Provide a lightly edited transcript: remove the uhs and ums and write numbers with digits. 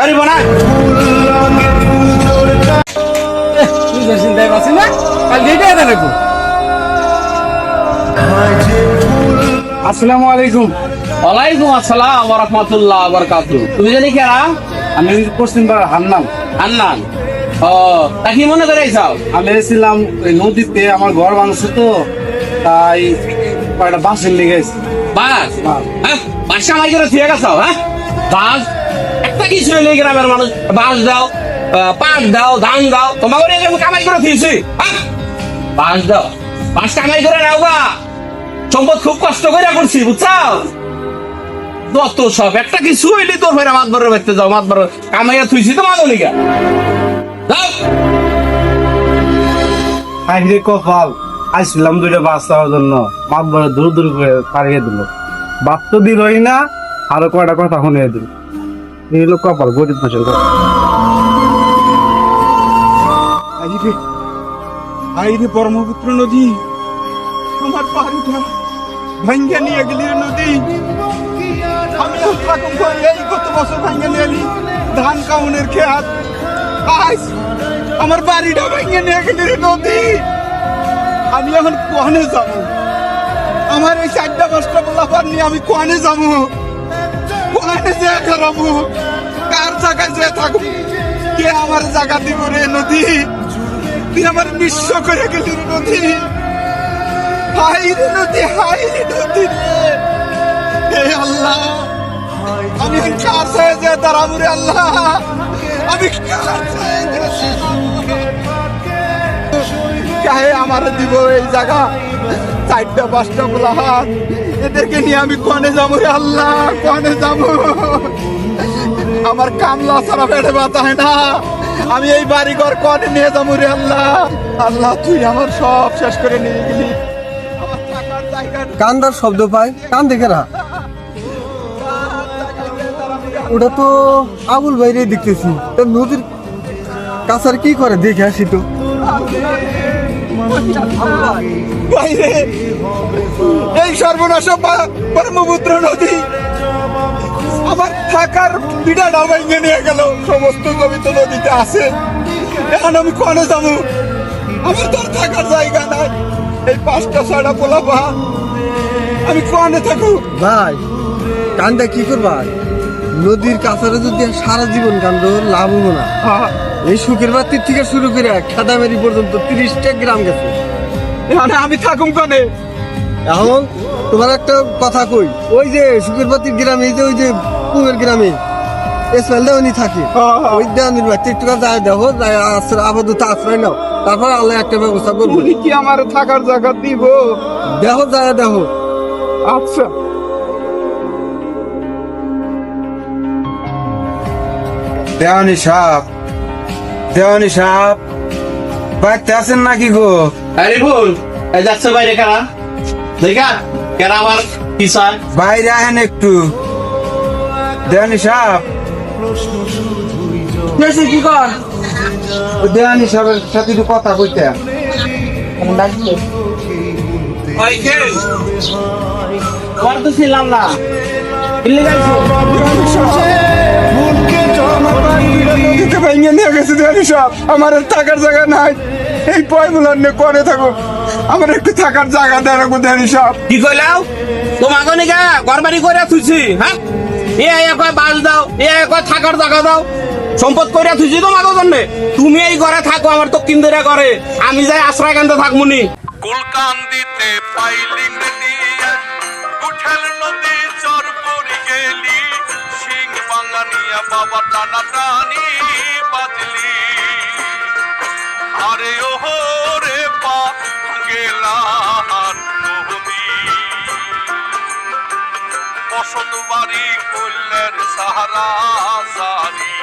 আরে বানা তুই যে চিন্তায় পাচ্ছি না কাল গেটে এনে রাখবো। আসসালামু আলাইকুম। ওয়ালাইকুম আসসালাম ওয়া রাহমাতুল্লাহ ওয়া বারাকাতুহু। তুমি জানি কেরা? আমি পশ্চিম পাড়ার হান্নান। হান্নান। ও তা কি মনে করে আইছাও? আমি এসেছিলাম ওই নদীতে, আমার ঘর ভাঙছে তো, তাই কয়টা বাঁশের লেগে গেছে। বাস হ্যাঁ বাসা মাই করে থিয়ে গেছাও? হ্যাঁ বাস একটা কিছু হইলে গ্রামের মানুষ বাস দাও, পাট দাও, ধান দাও, তোমাকে নিয়ে আমি কামাই করে থিয়েছি। হ্যাঁ বাস দাও, বাস কামাই করে নাও গা। সম্পদ খুব কষ্ট করে করছি বুঝছাও। যত সব একটা কিছু হইলে তোর ভাইরা মাত বড় ব্যক্তি যাও, মাত বড় কামাইয়া থুইছি তো মাগো লিগা যাও। হাইরে কপাল, আসছিলাম দুইটা বাস চাওয়ার জন্য, মাত বড় দূর দূর করে পাড়িয়ে দিল। বাপ তো দিলই না, আরো কয়টা কথা শুনিয়ে দিল। এই হলো কপাল, গরিব মানুষের কপাল। আইরে ব্রহ্মপুত্র নদী, আমার বাড়িটা ভাঙ্গা নিয়ে গেলি নদী। আমি এরকম করে এই কত বছর ভাঙ্গা নিয়ে এলি ধান কাউনের খেত, আজ আমার বাড়িটা ভাঙ্গা নিয়ে গেলি নদী। আমি এখন কোয়ানে যাব? আমার এই 4টা-5টা বলাবার নিয়ে আমি কোয়ানে যাব? কোয়ানে যে খারাপু, কার জায়গায় যে থাকবো? কে আমার জায়গা দিব রে নদী? তুই আমার নিঃস্ব করে গেলি নদী। হাই রে নদী, হাই রে নদী রে। হে আল্লাহ, আমি কার সাথে যে দাঁড়াবো রে আল্লাহ? আমি কার সাথে কাহে আমার দিব এই জায়গা? 4টা-5টা বলা হাত, এদেরকে নিয়ে আমি কোনে যাবো রে আল্লাহ? কোনে যাবো? আমার কামলা ছাড়া পেটে ব্যথা হয় না। আমি এই বাড়ি ঘর কোনে নিয়ে যাবো রে আল্লাহ? আল্লাহ তুই আমার সব শেষ করে নিয়ে গেলি। আমার থাকার জায়গা কান্দার শব্দ পাই, কান দেখে না। ওটা তো আবুল বাইরে দেখতেছি। তা নদীর কাছার কি করে দেখে আসি তো। বাইরে এই সর্বনাশ ব্রহ্মপুত্র নদী আমার থাকার বিড়াটা ভেঙে নিয়ে গেল। সমস্ত জমি তো নদীতে আছে, এখন আমি কোনে যাবো? আমার তো আর থাকার জায়গা নাই। এই 5টা-6টা পোলাপা, আমি কোনে থাকবো? ভাই কান্দা কি করবা? নদীর কাছারে যদি সারা জীবন কান্দ লাভ হবো না। এই সুখের বাতির থেকে শুরু করে খেদামেরি পর্যন্ত 30টা গ্রাম গেছে। এখন আমি থাকুম কোনে? এখন তোমার একটা কথা কই, ওই যে সুখের বাতির গ্রামে, ওই যে পুবের গ্রামে এসমাইল দেওয়ানি থাকে, ওই দেওয়ানির বাড়িতে একটু যায় দেখো, যায় আপাতত আশ্রয় নাও, তারপর আল্লাহ একটা ব্যবস্থা করবো। উনি কি আমার থাকার জায়গা দিব? দেখো যায় দেখো। আচ্ছা দেওয়ানি সাপ, দেওয়ানি সাপ, বাড়িতে আছেন নাকি গো? আরে ভুল এই যাচ্ছে বাইরে কারা দেখা কেরা আমার কি চায়? বাইরে আহেন একটু। দেওয়ানি সাপ, কি কর? দেওয়ানি সাহেবের সাথে একটু কথা কইতে। তোমার তো ছিলাম না, কিনলে যাইছো? নদীতে ভেঙে নিয়ে গেছে দেওয়ানি সব। আমার আর থাকার জায়গা নাই। এই পয়গুলার নিয়ে করে থাকো, আমার একটু থাকার জায়গা দেয় রাখবো দেওয়ানি সব। কি কইলাও? তোমাকে নিকা ঘর বাড়ি করে থুইছি। হ্যাঁ এ কয় বাস দাও, এ কয় থাকার জায়গা দাও, সম্পদ করে থুইছি তোমাকে জন্য। তুমি এই ঘরে থাকো, আমার তো কিন্দরা করে, আমি যাই আশ্রয় কেন্দ্রে থাকমুনি। কুলকান্দিতে পাইলিং দিয়ে উঠেল নদী চর পড়ি গেলি, সিং বাঙানিয়া বাবা টানা টানি বাজলি। আরে ওহো রে পা গেলার নদী, বসত বাড়ি করলের সাহারা সারি।